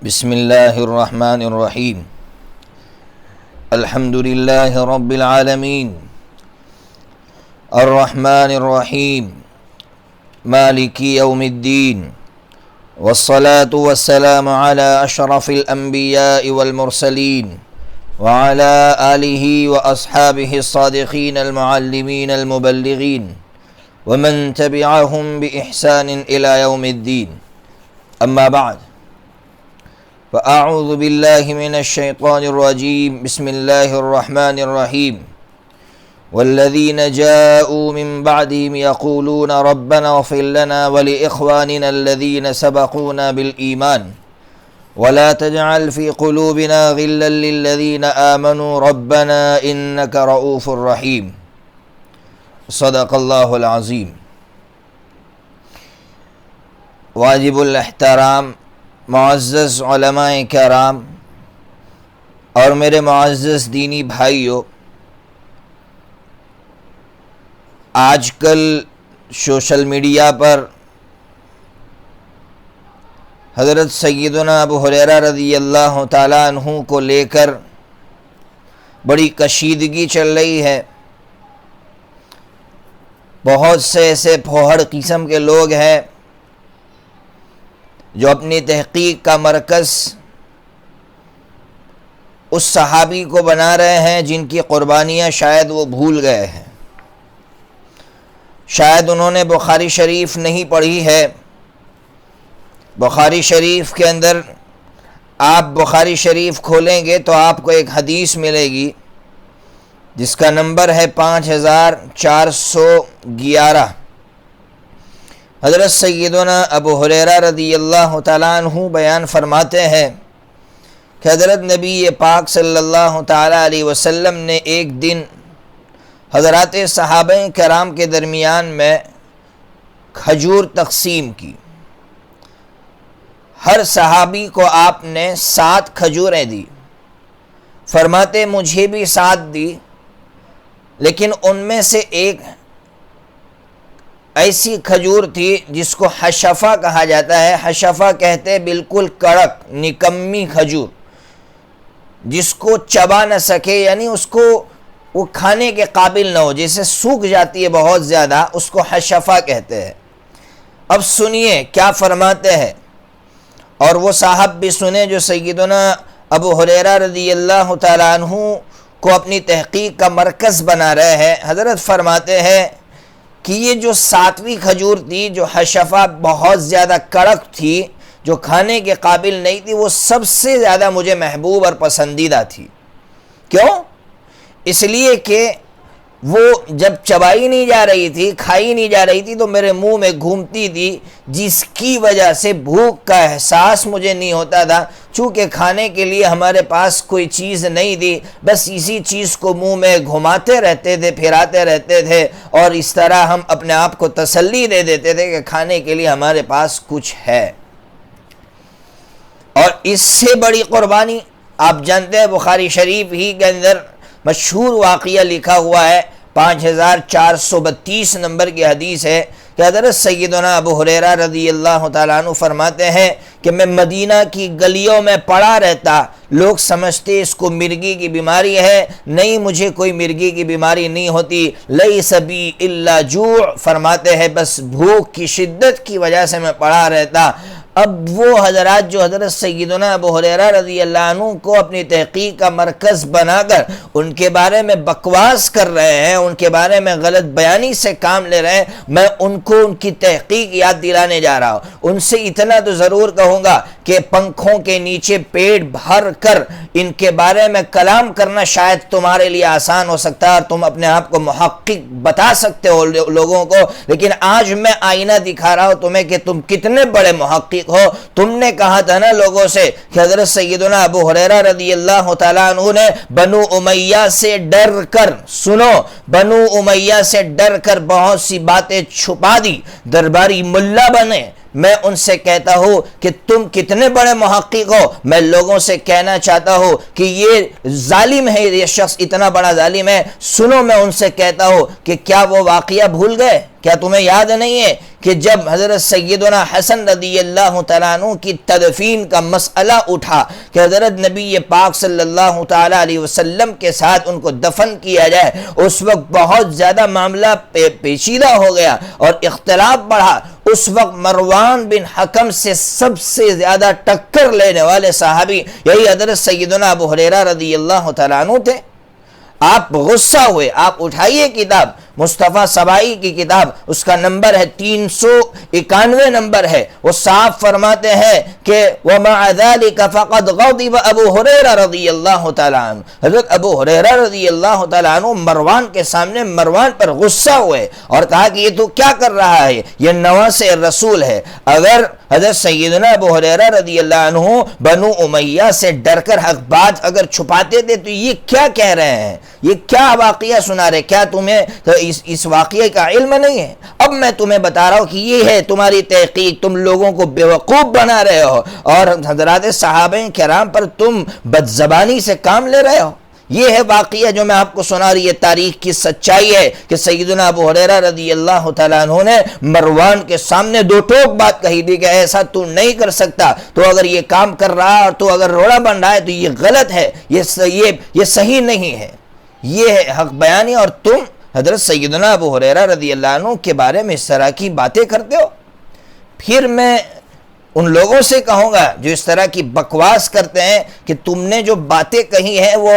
بسم اللہ الرحمن الرحیم الحمد للہ رب العالمین الرحمن الرحیم مالک یوم الدین والصلاة والسلام على اشرف الانبیاء والمرسلین وعلى آلہ واصحابہ الصادقین المعلمین المبلغین ومن تبعهم بإحسان الى یوم الدین اما بعد فأعوذ بالله من الشيطان الرجيم بسم الله الرحمن الرحيم والذين جاءوا من بعدهم يقولون ربنا اغفر لنا ولإخواننا الذين سبقونا بالإيمان ولا تجعل في قلوبنا غلا للذين آمنوا ربنا إنك رؤوف رحيم صدق الله العظيم. واجب الاحترام معزز علماء کرام اور میرے معزز دینی بھائیوں، آج کل سوشل میڈیا پر حضرت سیدنا ابو ہریرہ رضی اللہ تعالیٰ عنہ کو لے کر بڑی کشیدگی چل رہی ہے. بہت سے ایسے پھوہڑ قسم کے لوگ ہیں جو اپنی تحقیق کا مرکز اس صحابی کو بنا رہے ہیں جن کی قربانیاں شاید وہ بھول گئے ہیں. شاید انہوں نے بخاری شریف نہیں پڑھی ہے. بخاری شریف کے اندر آپ بخاری شریف کھولیں گے تو آپ کو ایک حدیث ملے گی جس کا نمبر ہے 5411. حضرت سیدنا ابو ہریرہ رضی اللہ تعالیٰ عنہ بیان فرماتے ہیں کہ حضرت نبی پاک صلی اللہ تعالیٰ علیہ وسلم نے ایک دن حضرات صحابہ کرام کے درمیان میں کھجور تقسیم کی. ہر صحابی کو آپ نے 7 کھجوریں دی. فرماتے مجھے بھی 7 دی، لیکن ان میں سے ایک ایسی کھجور تھی جس کو حشفہ کہا جاتا ہے. حشفہ کہتے بالکل کڑک نکمی کھجور، جس کو چبا نہ سکے، یعنی اس کو وہ کھانے کے قابل نہ ہو، جیسے سوکھ جاتی ہے بہت زیادہ، اس کو حشفہ کہتے ہیں. اب سنیے کیا فرماتے ہیں، اور وہ صاحب بھی سنیں جو سیدنا ابو ہریرہ رضی اللہ تعالیٰ عنہ کو اپنی تحقیق کا مرکز بنا رہے ہیں. حضرت فرماتے ہیں کہ یہ جو 7ویں کھجور تھی جو حشفہ بہت زیادہ کڑک تھی، جو کھانے کے قابل نہیں تھی، وہ سب سے زیادہ مجھے محبوب اور پسندیدہ تھی. کیوں؟ اس لیے کہ وہ جب چبائی نہیں جا رہی تھی، کھائی نہیں جا رہی تھی، تو میرے منہ میں گھومتی تھی، جس کی وجہ سے بھوک کا احساس مجھے نہیں ہوتا تھا. چونکہ کھانے کے لیے ہمارے پاس کوئی چیز نہیں تھی، بس اسی چیز کو منہ میں گھماتے رہتے تھے، پھراتے رہتے تھے، اور اس طرح ہم اپنے آپ کو تسلی دے دیتے تھے کہ کھانے کے لیے ہمارے پاس کچھ ہے. اور اس سے بڑی قربانی آپ جانتے ہیں، بخاری شریف ہی کے اندر مشہور واقعہ لکھا ہوا ہے، 5432 نمبر کی حدیث ہے کہ حضرت سیدنا ابو ہریرہ رضی اللہ تعالیٰ عنہ فرماتے ہیں کہ میں مدینہ کی گلیوں میں پڑا رہتا، لوگ سمجھتے اس کو مرگی کی بیماری ہے. نہیں، مجھے کوئی مرگی کی بیماری نہیں ہوتی. لیس بی الا جوع، فرماتے ہیں بس بھوک کی شدت کی وجہ سے میں پڑا رہتا. اب وہ حضرات جو حضرت سیدنا ابو ہریرہ رضی اللہ عنہ کو اپنی تحقیق کا مرکز بنا کر ان کے بارے میں بکواس کر رہے ہیں، ان کے بارے میں غلط بیانی سے کام لے رہے ہیں، میں ان کو ان کی تحقیق یاد دلانے جا رہا ہوں. ان سے اتنا تو ضرور کہوں گا کہ پنکھوں کے نیچے پیٹ بھر کر ان کے بارے میں کلام کرنا شاید تمہارے لیے آسان ہو سکتا ہے اور تم اپنے آپ کو محقق بتا سکتے ہو لوگوں کو، لیکن آج میں آئینہ دکھا رہا ہوں تمہیں کہ تم کتنے بڑے محقق ہو. تم نے کہا تھا نا لوگوں سے کہ حضرت سیدنا ابو ہریرہ رضی اللہ تعالیٰ عنہ نے بنو امیہ سے ڈر کر، سنو، بنو امیہ سے ڈر کر بہت سی باتیں چھپا دی، درباری ملا بنے. میں ان سے کہتا ہوں کہ تم کتنے بڑے محقق ہو. میں لوگوں سے کہنا چاہتا ہوں کہ یہ ظالم ہے، یہ شخص اتنا بڑا ظالم ہے. سنو، میں ان سے کہتا ہوں کہ کیا وہ واقعہ بھول گئے؟ کیا تمہیں یاد نہیں ہے کہ جب حضرت سیدنا حسن رضی اللہ تعالیٰ عنہ کی تدفین کا مسئلہ اٹھا کہ حضرت نبی پاک صلی اللہ تعالیٰ علیہ وسلم کے ساتھ ان کو دفن کیا جائے، اس وقت بہت زیادہ معاملہ پیچیدہ ہو گیا اور اختلاف بڑھا۔ اس وقت مروان بن حکم سے سب سے زیادہ ٹکر لینے والے صحابی یہی حضرت سیدنا ابو ہریرہ رضی اللہ تعالیٰ عنہ تھے۔ آپ غصہ ہوئے، آپ اٹھائیے کتاب مصطفیٰ سبائی کی کتاب، اس کا نمبر ہے 391 نمبر ہے، وہ صاف فرماتے ہیں کہ وَمَعَ ذَلِكَ فَقَدْ غَضِبَ ابو ہریرہ رضی اللہ تعالیٰ عنہ، حضرت ابو ہریرہ رضی اللہ تعالیٰ عنہ مروان کے سامنے مروان پر غصہ ہوئے اور کہا کہ یہ تو کیا کر رہا ہے، یہ نواس رسول ہے۔ اگر حضرت سیدنا ابو ہریرہ رضی اللہ عنہ بنو امیہ سے ڈر کر حق بات اگر چھپاتے تھے تو یہ کیا کہہ رہے ہیں، یہ کیا واقعہ سنا رہے، کیا تمہیں اس واقعے کا علم نہیں ہے؟ اب میں تمہیں بتا رہا ہوں کہ یہ ہے تمہاری تحقیق، تم لوگوں کو بیوقوف بنا رہے ہو اور حضرات صحابہ کرام پر تم بدزبانی سے کام لے رہے ہو۔ یہ ہے واقعہ جو میں آپ کو سنا رہی ہے، تاریخ کی سچائی ہے کہ سیدنا ابو ہریرہ رضی اللہ تعالیٰ عنہ نے مروان کے سامنے دو ٹوک بات کہی تھی کہ ایسا تو نہیں کر سکتا، تو اگر یہ کام کر رہا ہے اور تو اگر روڑا بن رہا ہے تو یہ غلط ہے، یہ صحیح نہیں ہے، یہ ہے حق بیانی، اور تم حضرت سیدنا ابو ہریرہ رضی اللہ عنہ کے بارے میں اس طرح کی باتیں کرتے ہو۔ پھر میں ان لوگوں سے کہوں گا جو اس طرح کی بکواس کرتے ہیں کہ تم نے جو باتیں کہی ہیں وہ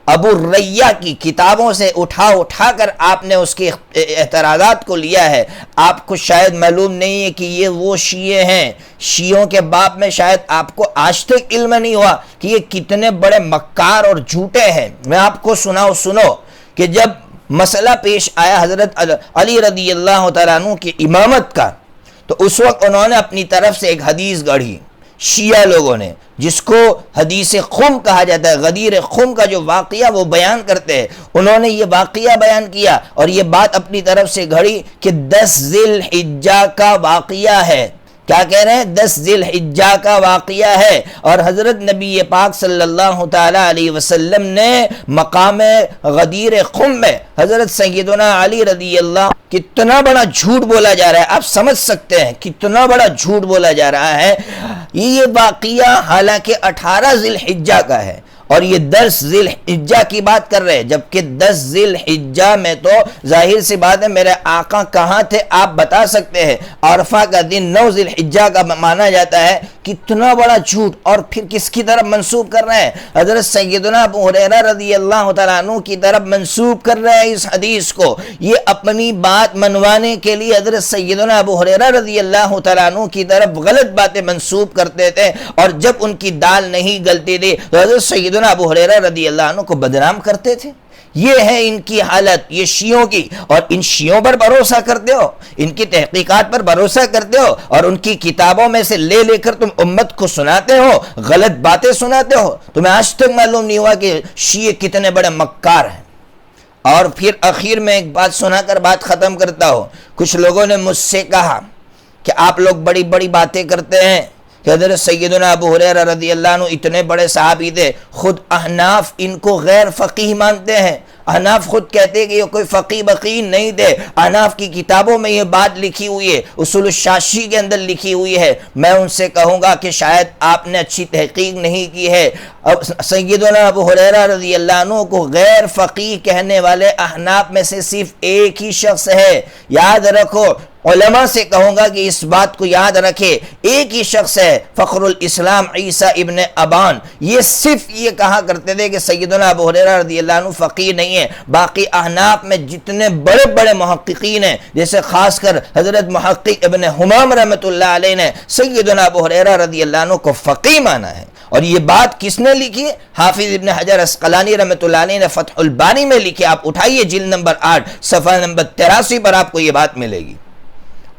ابو ریہ کی کتابوں سے اٹھا کر آپ نے اس کے اعتراضات کو لیا ہے۔ آپ کو شاید معلوم نہیں ہے کہ یہ وہ شیعہ ہیں، شیعوں کے باب میں شاید آپ کو آج تک علم نہیں ہوا کہ یہ کتنے بڑے مکار اور جھوٹے ہیں۔ میں آپ کو سنو کہ جب مسئلہ پیش آیا حضرت علی رضی اللہ تعالیٰ عنہ کی امامت کا، تو اس وقت انہوں نے اپنی طرف سے ایک حدیث گڑھی، شیعہ لوگوں نے، جس کو حدیث خم کہا جاتا ہے، غدیر خم کا جو واقعہ وہ بیان کرتے ہیں، انہوں نے یہ واقعہ بیان کیا اور یہ بات اپنی طرف سے گھڑی کہ 10 ذی الحجہ کا واقعہ ہے۔ کیا کہہ رہے ہیں؟ 10 ذی الحجہ کا واقعہ ہے، اور حضرت نبی پاک صلی اللہ تعالیٰ علیہ وسلم نے مقام غدیر خم میں حضرت سیدنا علی رضی اللہ، کتنا بڑا جھوٹ بولا جا رہا ہے، آپ سمجھ سکتے ہیں کتنا بڑا جھوٹ بولا جا رہا ہے۔ یہ واقعہ حالانکہ 18 ذی الحجہ کا ہے اور یہ 10 ذی الحجہ کی بات کر رہے ہیں، جبکہ 10 ذی الحجہ میں تو ظاہر سی بات ہے میرے آقا کہاں تھے آپ بتا سکتے ہیں، عرفہ کا دن 9 ذی الحجہ کا مانا جاتا ہے۔ کتنا بڑا جھوٹ، اور پھر کس کی طرف منسوب کر رہے ہیں؟ حضرت سیدنا ابو ہریرہ رضی اللہ تعالیٰ عنہ کی طرف منسوب کر رہے ہیں اس حدیث کو۔ یہ اپنی بات منوانے کے لیے حضرت سیدنا ابو ہریرہ رضی اللہ تعالیٰ عنہ کی طرف غلط باتیں منسوب کرتے تھے، اور جب ان کی دال نہیں گلتی تھی تو حضرت سیدنا ابو ہریرہ رضی اللہ عنہ کو بدنام کرتے تھے۔ یہ ہے ان کی حالت، یہ شیعوں کی، اور ان شیعوں پر بھروسہ کرتے ہو، ان کی تحقیقات پر بھروسہ کرتے ہو، اور ان کی کتابوں میں سے لے کر تم امت کو سناتے ہو، غلط باتیں سناتے ہو۔ تمہیں آج تک معلوم نہیں ہوا کہ شیعہ کتنے بڑے مکار ہیں۔ اور پھر اخیر میں ایک بات سنا کر بات ختم کرتا ہوں۔ کچھ لوگوں نے مجھ سے کہا کہ آپ لوگ بڑی بڑی باتیں کرتے ہیں کہ حضرت سیدنا ابو ہریرہ رضی اللہ عنہ اتنے بڑے صحابی تھے، خود احناف ان کو غیر فقیہ مانتے ہیں۔ احناف خود کہتے ہیں کہ یہ کوئی فقیہ بقیہ نہیں تھے، احناف کی کتابوں میں یہ بات لکھی ہوئی ہے، اصول الشاشی کے اندر لکھی ہوئی ہے۔ میں ان سے کہوں گا کہ شاید آپ نے اچھی تحقیق نہیں کی ہے۔ سیدنا ابو ہریرہ رضی اللہ عنہ کو غیر فقیہ کہنے والے احناف میں سے صرف ایک ہی شخص ہے، یاد رکھو۔ علماء سے کہوں گا کہ اس بات کو یاد رکھے، ایک ہی شخص ہے، فخر الاسلام عیسیٰ ابن ابان، یہ صرف یہ کہا کرتے تھے کہ سیدنا ابو ہریرہ رضی اللہ عنہ فقیہ نہیں ہے۔ باقی احناف میں جتنے بڑے بڑے محققین ہیں، جیسے خاص کر حضرت محقق ابن حمام رحمۃ اللہ علیہ نے سیدنا ابو ہریرہ رضی اللہ عنہ کو فقیہ مانا ہے۔ اور یہ بات کس نے لکھی؟ حافظ ابن حجر عسقلانی رحمۃ اللہ علیہ نے فتح الباری میں لکھی، آپ اٹھائیے جلد نمبر 8 صفحہ نمبر 83 پر آپ کو یہ بات ملے گی۔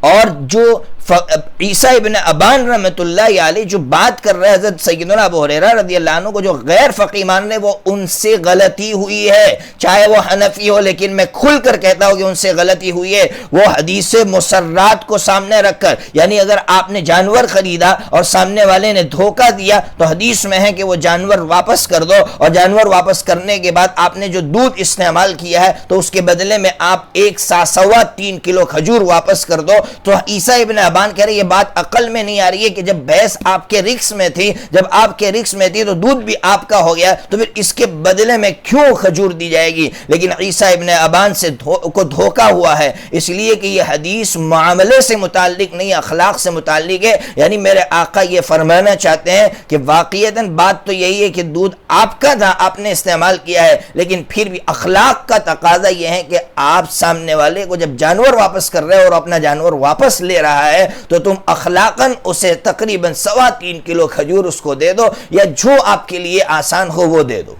اور جو عیسیٰ ابن ابان رحمۃ اللہ علیہ جو بات کر رہے ہیں حضرت سیدنا ابو ہریرہ رضی اللہ عنہ کو جو غیر فقی مان رہے وہ ان سے غلطی ہوئی ہے، چاہے وہ حنفی ہو، لیکن میں کھل کر کہتا ہوں کہ ان سے غلطی ہوئی ہے۔ وہ حدیث مسرات کو سامنے رکھ کر، یعنی اگر آپ نے جانور خریدا اور سامنے والے نے دھوکہ دیا تو حدیث میں ہے کہ وہ جانور واپس کر دو، اور جانور واپس کرنے کے بعد آپ نے جو دودھ استعمال کیا ہے تو اس کے بدلے میں آپ 1.3 کلو کھجور واپس کر دو۔ تو عیسیٰ ابن ابان کہہ رہے یہ بات عقل میں نہیں آ رہی ہے کہ جب بھینس آپ کے رکس میں تھی، جب آپ کے رکس میں تھی تو دودھ بھی آپ کا ہو گیا، تو پھر اس کے بدلے میں کیوں کھجور دی جائے گی؟ لیکن عیسیٰ ابن ابان سے کو دھوکہ ہوا ہے، اس لیے کہ یہ حدیث معاملے سے متعلق نہیں، اخلاق سے متعلق ہے۔ یعنی میرے آقا یہ فرمانا چاہتے ہیں کہ واقعیتاً بات تو یہی ہے کہ دودھ آپ کا تھا، آپ نے استعمال کیا ہے، لیکن پھر بھی اخلاق کا تقاضا یہ ہے کہ آپ سامنے والے کو جب جانور واپس کر رہے ہو اور اپنا جانور واپس لے رہا ہے تو تم اخلاقاً اسے تقریباً 3.25 کلو کھجور اس کو دے دو، یا جو آپ کے لیے آسان ہو وہ دے دو۔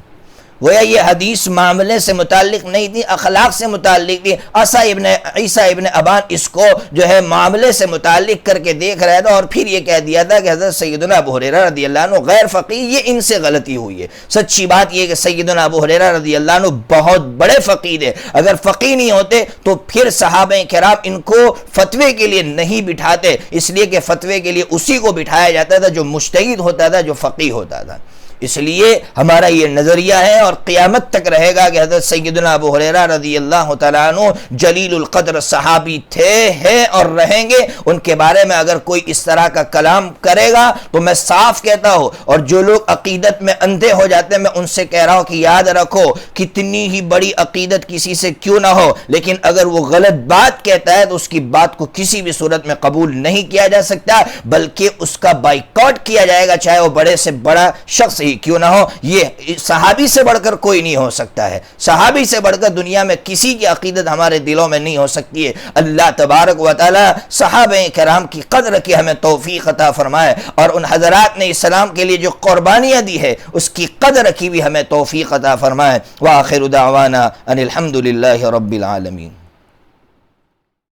گویا یہ حدیث معاملے سے متعلق نہیں تھی، اخلاق سے متعلق تھی۔ عیسیٰ ابن ابان اس کو جو ہے معاملے سے متعلق کر کے دیکھ رہا تھا، اور پھر یہ کہہ دیا تھا کہ حضرت سیدنا ابو ہریرہ رضی اللہ عنہ غیر فقیہ، یہ ان سے غلطی ہوئی ہے۔ سچی بات یہ کہ سیدنا ابو ہریرہ رضی اللہ عنہ بہت بڑے فقیہ تھے، اگر فقیہ نہیں ہوتے تو پھر صحابہ کرام ان کو فتوے کے لیے نہیں بٹھاتے، اس لیے کہ فتوے کے لیے اسی کو بٹھایا جاتا تھا جو مجتہد ہوتا تھا، جو فقیہ ہوتا تھا۔ اس لیے ہمارا یہ نظریہ ہے اور قیامت تک رہے گا کہ حضرت سیدنا ابو ہریرہ رضی اللہ تعالیٰ عنہ جلیل القدر صحابی تھے، ہیں اور رہیں گے۔ ان کے بارے میں اگر کوئی اس طرح کا کلام کرے گا تو میں صاف کہتا ہوں، اور جو لوگ عقیدت میں اندھے ہو جاتے ہیں میں ان سے کہہ رہا ہوں کہ یاد رکھو، کتنی ہی بڑی عقیدت کسی سے کیوں نہ ہو، لیکن اگر وہ غلط بات کہتا ہے تو اس کی بات کو کسی بھی صورت میں قبول نہیں کیا جا سکتا، بلکہ اس کا بائیکاٹ کیا جائے گا، چاہے وہ بڑے سے بڑا شخص کیوں نہ ہو۔ یہ صحابی سے بڑھ کر کوئی نہیں ہو سکتا ہے، صحابی سے بڑھ کر دنیا میں کسی کی عقیدت ہمارے دلوں میں نہیں ہو سکتی ہے۔ اللہ تبارک و تعالی صحابہ کرام کی قدر کی ہمیں توفیق عطا فرمائے، اور ان حضرات نے اسلام کے لیے جو قربانیاں دی ہے اس کی قدر کی بھی ہمیں توفیق عطا فرمائے۔ وآخر دعوانا ان الحمد للہ رب العالمین۔